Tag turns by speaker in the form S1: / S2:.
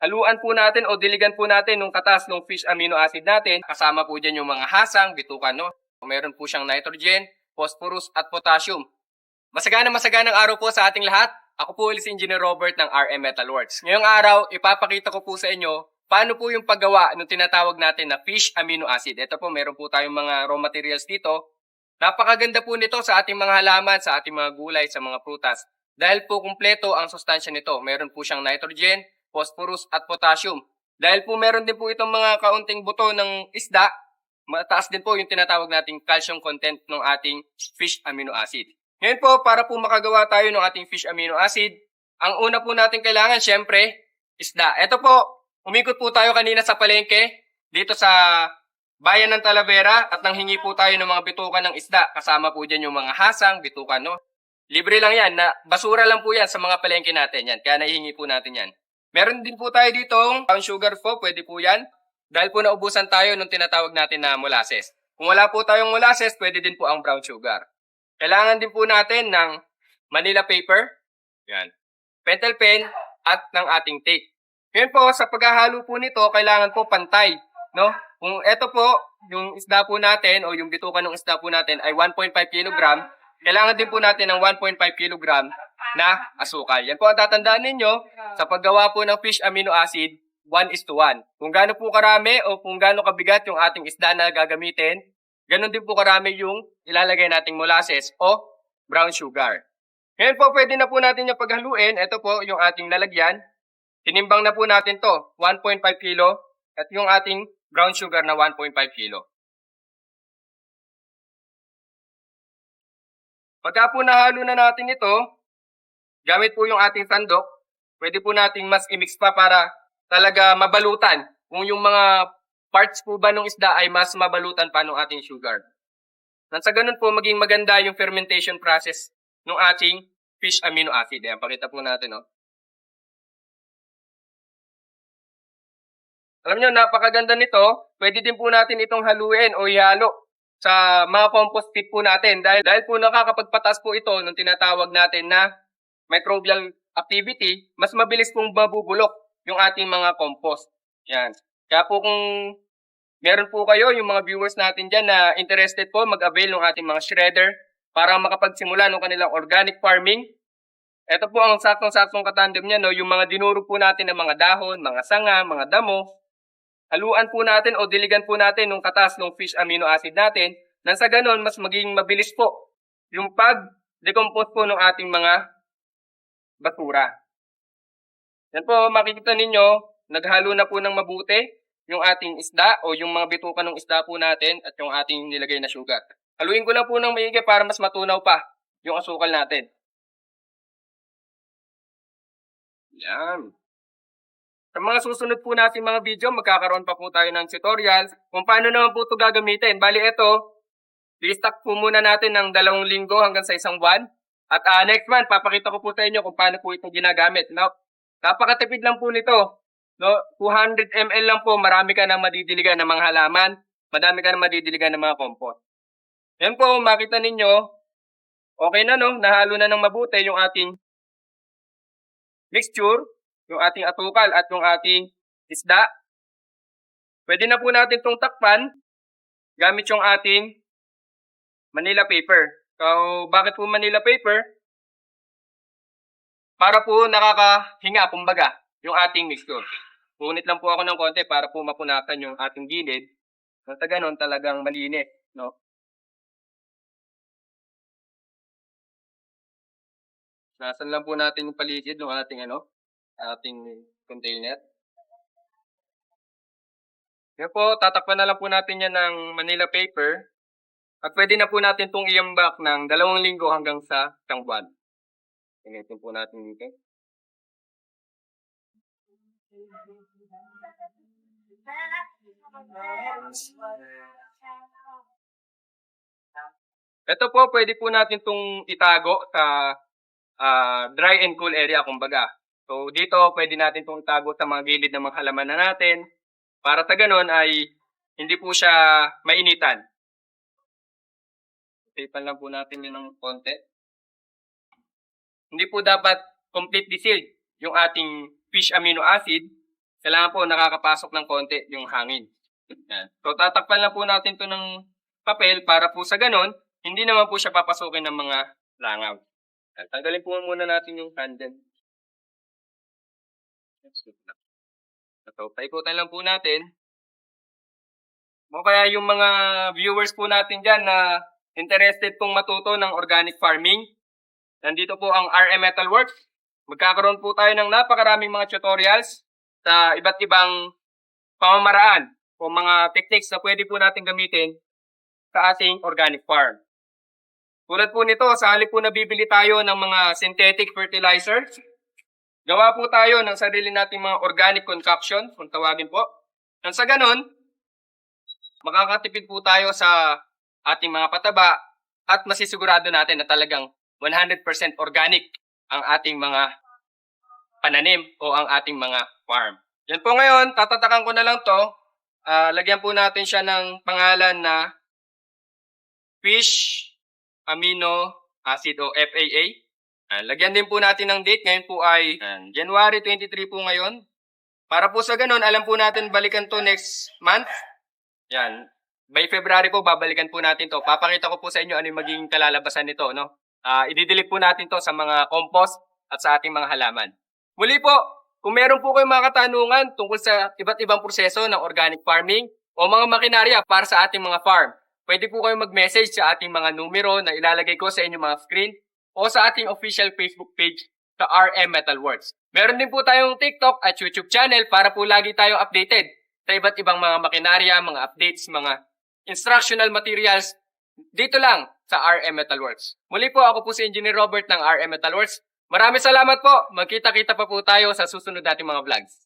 S1: haluan po natin o diligan po natin nung katas ng fish amino acid natin. Kasama po dyan yung mga hasang, bitukan, no? Meron po siyang nitrogen, phosphorus at potassium. Masaganang araw po sa ating lahat. Ako po ulit si Engineer Robert ng RM Metalworks. Ngayong araw, ipapakita ko po sa inyo paano po yung paggawa ng tinatawag natin na fish amino acid. Ito po, meron po tayong mga raw materials dito. Napakaganda po nito sa ating mga halaman, sa ating mga gulay, sa mga prutas. Dahil po kumpleto ang sustansya nito. Meron po siyang nitrogen, phosphorus at potassium. Dahil po meron din po itong mga kaunting buto ng isda, mataas din po yung tinatawag nating calcium content ng ating fish amino acid. Ngayon po, para po makagawa tayo ng ating fish amino acid, ang una po natin kailangan, syempre, isda. Ito po, umikot po tayo kanina sa palengke, dito sa bayan ng Talavera, at nanghingi po tayo ng mga bitukan ng isda. Kasama po dyan yung mga hasang, bitukan, no? Libre lang yan, na basura lang po yan sa mga palengke natin yan, kaya nahihingi po natin yan. Meron din po tayo ditong brown sugar po, pwede po yan. Dahil po naubusan tayo nung tinatawag natin na molasses. Kung wala po tayong molasses, pwede din po ang brown sugar. Kailangan din po natin ng Manila paper, yan, pentel pen, at ng ating tape. Ngayon po, sa paghahalo po nito, kailangan po pantay, no? Kung ito po, yung isda po natin, o yung bitukan ng isda po natin ay 1.5 kg, kailangan din po natin ng 1.5 kg na asukal. Yan po ang tatandaan ninyo, sa paggawa po ng fish amino acid, 1:1. Kung gaano po karami o kung gaano kabigat yung ating isda na gagamitin, ganon din po karami yung ilalagay nating molasses o brown sugar. Ngayon po, pwede na po natin yung paghaluin. Ito po yung ating lalagyan. Tinimbang na po natin to, 1.5 kilo. At yung ating brown sugar na 1.5 kilo. Pagka po nahalo na natin ito, gamit po yung ating sandok, pwede po nating mas i-mix pa para talaga mabalutan. Kung yung mga parts po ba ng isda ay mas mabalutan pa ng ating sugar. Nang sa ganun po, maging maganda yung fermentation process ng ating fish amino acid. Ayan, pakita po natin, no? Alam nyo, napakaganda nito. Pwede din po natin itong haluin o ihalo sa mga compost pit po natin. Dahil po nakakapagpatas po ito ng tinatawag natin na microbial activity, mas mabilis pong mabubulok yung ating mga compost. Yan. Kaya po kung meron po kayo, yung mga viewers natin dyan na interested po mag-avail ng ating mga shredder para makapagsimula ng kanilang organic farming. Ito po ang saktong-saktong katandem niya, no? Yung mga dinurog po natin ng mga dahon, mga sanga, mga damo. Haluan po natin o diligan po natin ng katas ng fish amino acid natin. Nang sa ganon, mas maging mabilis po yung pag-decompose po ng ating mga basura. Yan po, makikita ninyo, naghalo na po ng mabuti yung ating isda o yung mga bitukan ng isda po natin at yung ating nilagay na sugar. Haluin ko lang po ng maigi para mas matunaw pa yung asukal natin. Yan. Sa mga susunod po natin mga video, magkakaroon pa po tayo ng tutorial kung paano naman po ito gagamitin. Bali ito, i-stock po muna natin ng 2 linggo hanggang sa 1 buwan. At next month, papakita ko po sa inyo kung paano po ito ginagamit. Now, napakatipid lang po nito. No, 200 ml lang po, marami ka nang madidiligan ng mga halaman, madami ka nang madidiligan ng mga compost. Yan po, makita ninyo, okay na, no? Nahalo na ng mabuti yung ating mixture, yung ating atukal at yung ating isda. Pwede na po natin itong takpan gamit yung ating Manila paper. So, bakit po Manila paper? Para po nakakahinga, kumbaga, yung ating mixture. Punit lang po ako ng konti para po mapunatan yung ating gilid. Nang sa ganon, talagang malinis, no? Nasan lang po natin yung paligid ng ating ating container. Yan po, tatakpan na lang po natin yan ng Manila paper. At pwede na po natin itong iambak ng 2 linggo hanggang sa 1 buwan. Initin po natin dito. Ito po, pwede po natin itong itago sa dry and cool area, kumbaga. So, dito, pwede natin itong itago sa mga gilid ng mga halaman na natin. Para sa ganon ay hindi po siya mainitan. Tapan lang po natin yun ng konti. Hindi po dapat completely sealed yung ating fish amino acid kailangan po nakakapasok ng konti yung hangin. Yan. So tatakpan lang po natin to ng papel para po sa ganon, hindi naman po siya papasukin ng mga langaw. Yan. Tanggalin po muna natin yung candle. So, paikutan lang po natin. O kaya yung mga viewers po natin dyan na interested pong matuto ng organic farming, nandito po ang RM Metalworks. Magkakaroon po tayo ng napakaraming mga tutorials sa iba't ibang pamamaraan o mga techniques na pwede po natin gamitin sa ating organic farm. Tulad po nito, sa halip po na bibili tayo ng mga synthetic fertilizers, gawa po tayo ng sarili nating mga organic concoction, kung tawagin po. Nang sa ganon, makakatipid po tayo sa ating mga pataba at masisigurado natin na talagang 100% organic ang ating mga pananim o ang ating mga farm. Yan po ngayon, tatatakan ko na lang to. Lagyan po natin siya ng pangalan na Fish Amino Acid o FAA. Lagyan din po natin ng date. Ngayon po ay January 23 po ngayon. Para po sa ganun, alam po natin balikan to next month. Yan. By February po, babalikan po natin to. Papakita ko po sa inyo ano yung magiging kalalabasan nito. No? Ididelete po natin to sa mga compost at sa ating mga halaman. Muli po, kung meron po kayong mga katanungan tungkol sa iba't ibang proseso ng organic farming o mga makinarya para sa ating mga farm, pwede po kayong mag-message sa ating mga numero na ilalagay ko sa inyong mga screen o sa ating official Facebook page sa RM Metalworks. Meron din po tayong TikTok at YouTube channel para po lagi tayong updated sa iba't ibang mga makinarya, mga updates, mga instructional materials dito lang sa RM Metalworks. Muli po, ako po si Engineer Robert ng RM Metalworks. Maraming salamat po. Magkita-kita pa po tayo sa susunod nating mga vlogs.